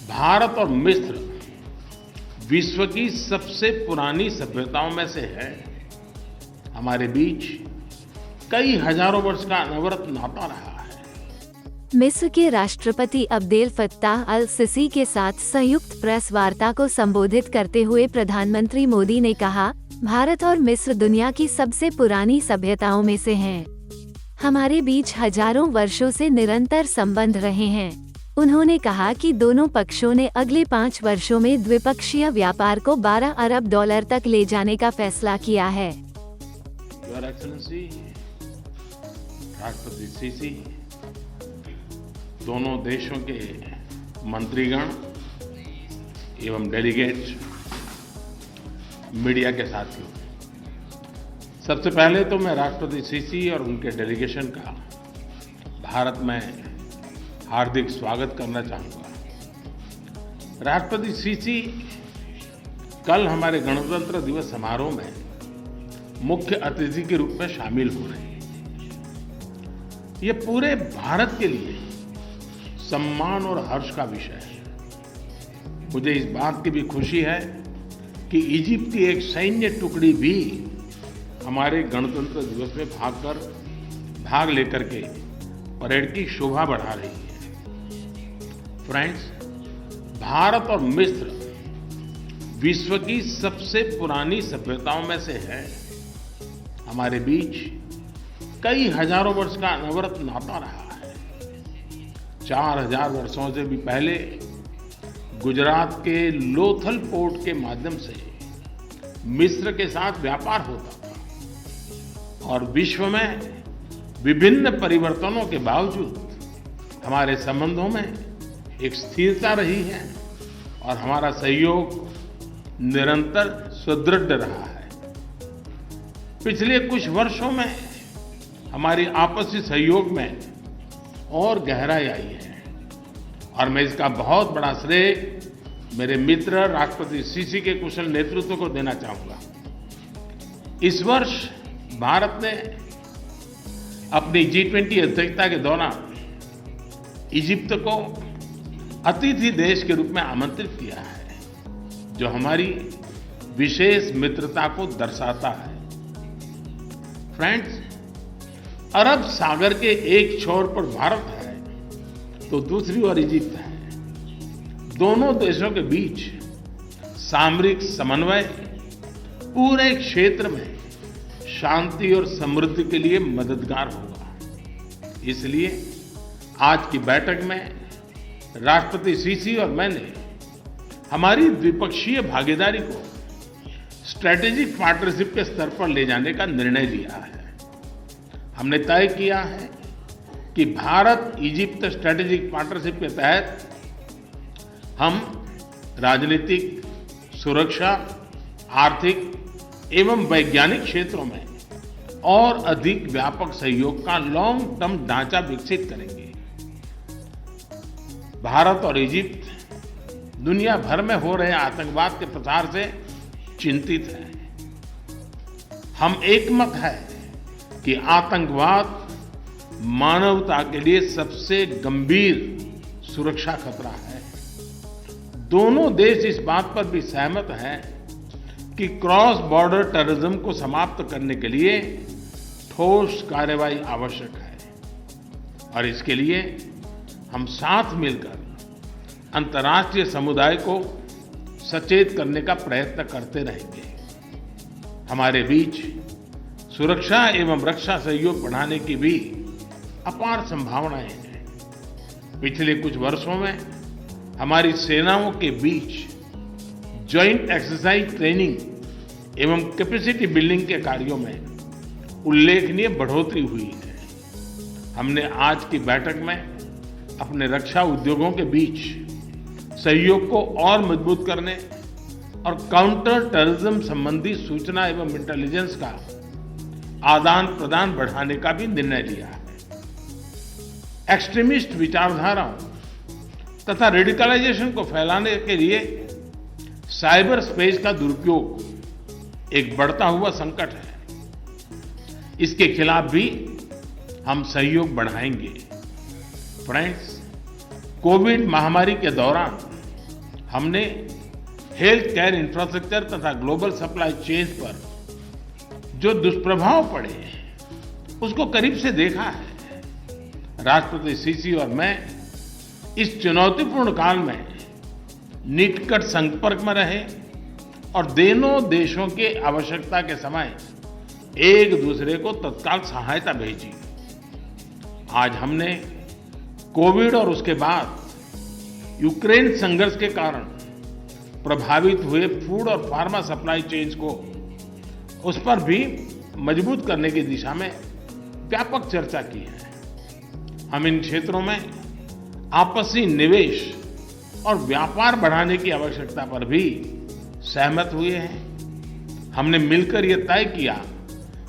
भारत और मिस्र विश्व की सबसे पुरानी सभ्यताओं में से है। हमारे बीच कई हजारों वर्ष का अनवरत नाता रहा है। मिस्र के राष्ट्रपति अब्देल फत्ताह अल सिसी के साथ संयुक्त प्रेस वार्ता को संबोधित करते हुए प्रधानमंत्री मोदी ने कहा, भारत और मिस्र दुनिया की सबसे पुरानी सभ्यताओं में से हैं। हमारे बीच हजारों वर्षों से निरंतर संबंध रहे हैं। उन्होंने कहा कि दोनों पक्षों ने अगले 5 वर्षों में द्विपक्षीय व्यापार को $12 अरब तक ले जाने का फैसला किया है। योर एक्सेलेंसी, राष्ट्रपति सीसी, दोनों देशों के मंत्रीगण एवं डेलीगेट, मीडिया के साथियों, सबसे पहले तो मैं राष्ट्रपति सीसी और उनके डेलीगेशन का भारत में हार्दिक स्वागत करना चाहूँगा। राष्ट्रपति सीसी कल हमारे गणतंत्र दिवस समारोह में मुख्य अतिथि के रूप में शामिल हो रहे हैं। ये पूरे भारत के लिए सम्मान और हर्ष का विषय है। मुझे इस बात की भी खुशी है कि इजिप्ट की एक सैन्य टुकड़ी भी हमारे गणतंत्र दिवस में भाग लेकर के परेड की शोभा बढ़ा रही है। फ्रेंड्स, भारत और मिस्र विश्व की सबसे पुरानी सभ्यताओं में से है। हमारे बीच कई हजारों वर्ष का अनवरत नाता रहा है। 4000 वर्षों से भी पहले गुजरात के लोथल पोर्ट के माध्यम से मिस्र के साथ व्यापार होता था और विश्व में विभिन्न परिवर्तनों के बावजूद हमारे संबंधों में एक स्थिरता रही है और हमारा सहयोग निरंतर सुदृढ़ रहा है। पिछले कुछ वर्षों में हमारी आपसी सहयोग में और गहराई आई है और मैं इसका बहुत बड़ा श्रेय मेरे मित्र राष्ट्रपति सीसी के कुशल नेतृत्व को देना चाहूंगा। इस वर्ष भारत ने अपनी G20 अध्यक्षता के दौरान इजिप्ट को अतिथि देश के रूप में आमंत्रित किया है, जो हमारी विशेष मित्रता को दर्शाता है। फ्रेंड्स, अरब सागर के एक छोर पर भारत है तो दूसरी ओर इजिप्ट है। दोनों देशों के बीच सामरिक समन्वय पूरे क्षेत्र में शांति और समृद्धि के लिए मददगार होगा। इसलिए आज की बैठक में राष्ट्रपति सीसी और मैंने हमारी द्विपक्षीय भागीदारी को स्ट्रैटेजिक पार्टनरशिप के स्तर पर ले जाने का निर्णय लिया है। हमने तय किया है कि भारत इजिप्ट स्ट्रैटेजिक पार्टनरशिप के तहत हम राजनीतिक, सुरक्षा, आर्थिक एवं वैज्ञानिक क्षेत्रों में और अधिक व्यापक सहयोग का लॉन्ग टर्म ढांचा विकसित करेंगे। भारत और इजिप्ट दुनिया भर में हो रहे आतंकवाद के प्रसार से चिंतित हैं। हम एकमत है कि आतंकवाद मानवता के लिए सबसे गंभीर सुरक्षा खतरा है। दोनों देश इस बात पर भी सहमत हैं कि क्रॉस बॉर्डर टेररिज्म को समाप्त करने के लिए ठोस कार्रवाई आवश्यक है और इसके लिए हम साथ मिलकर अंतर्राष्ट्रीय समुदाय को सचेत करने का प्रयत्न करते रहेंगे। हमारे बीच सुरक्षा एवं रक्षा सहयोग बढ़ाने की भी अपार संभावनाएं हैं। पिछले कुछ वर्षों में हमारी सेनाओं के बीच जॉइंट एक्सरसाइज ट्रेनिंग एवं कैपेसिटी बिल्डिंग के कार्यों में उल्लेखनीय बढ़ोतरी हुई है। हमने आज की बैठक में अपने रक्षा उद्योगों के बीच सहयोग को और मजबूत करने और काउंटर टेररिज्म संबंधी सूचना एवं इंटेलिजेंस का आदान प्रदान बढ़ाने का भी निर्णय लिया है। एक्सट्रीमिस्ट विचारधाराओं तथा रेडिकलाइजेशन को फैलाने के लिए साइबर स्पेस का दुरुपयोग एक बढ़ता हुआ संकट है। इसके खिलाफ भी हम सहयोग बढ़ाएंगे। फ्रेंड्स, कोविड महामारी के दौरान हमने हेल्थ केयर इंफ्रास्ट्रक्चर तथा ग्लोबल सप्लाई चेन पर जो दुष्प्रभाव पड़े उसको करीब से देखा है। राष्ट्रपति सीसी और मैं इस चुनौतीपूर्ण काल में निकट संपर्क में रहे और दोनों देशों के आवश्यकता के समय एक दूसरे को तत्काल सहायता भेजी। आज हमने कोविड और उसके बाद यूक्रेन संघर्ष के कारण प्रभावित हुए फूड और फार्मा सप्लाई चेन्स को उस पर भी मजबूत करने की दिशा में व्यापक चर्चा की है। हम इन क्षेत्रों में आपसी निवेश और व्यापार बढ़ाने की आवश्यकता पर भी सहमत हुए हैं। हमने मिलकर ये तय किया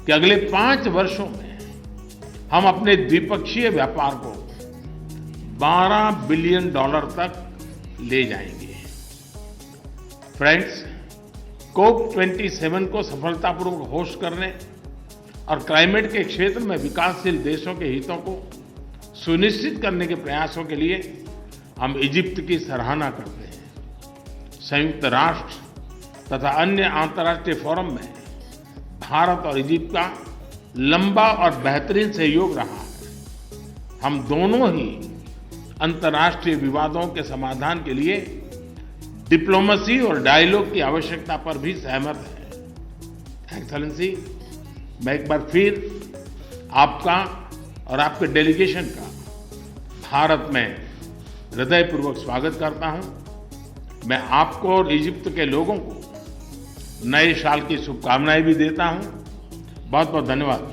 कि अगले 5 वर्षों में हम अपने द्विपक्षीय व्यापार को $12 बिलियन तक ले जाएंगे। फ्रेंड्स, COP27 को सफलतापूर्वक होस्ट करने और क्लाइमेट के क्षेत्र में विकासशील देशों के हितों को सुनिश्चित करने के प्रयासों के लिए हम इजिप्ट की सराहना करते हैं। संयुक्त राष्ट्र तथा अन्य अंतर्राष्ट्रीय फोरम में भारत और इजिप्ट का लंबा और बेहतरीन सहयोग रहा है। हम दोनों ही अंतर्राष्ट्रीय विवादों के समाधान के लिए डिप्लोमेसी और डायलॉग की आवश्यकता पर भी सहमत है। एक्सेलेंसी, मैं एक बार फिर आपका और आपके डेलीगेशन का भारत में हृदयपूर्वक स्वागत करता हूं। मैं आपको और इजिप्ट के लोगों को नए साल की शुभकामनाएं भी देता हूं। बहुत बहुत धन्यवाद।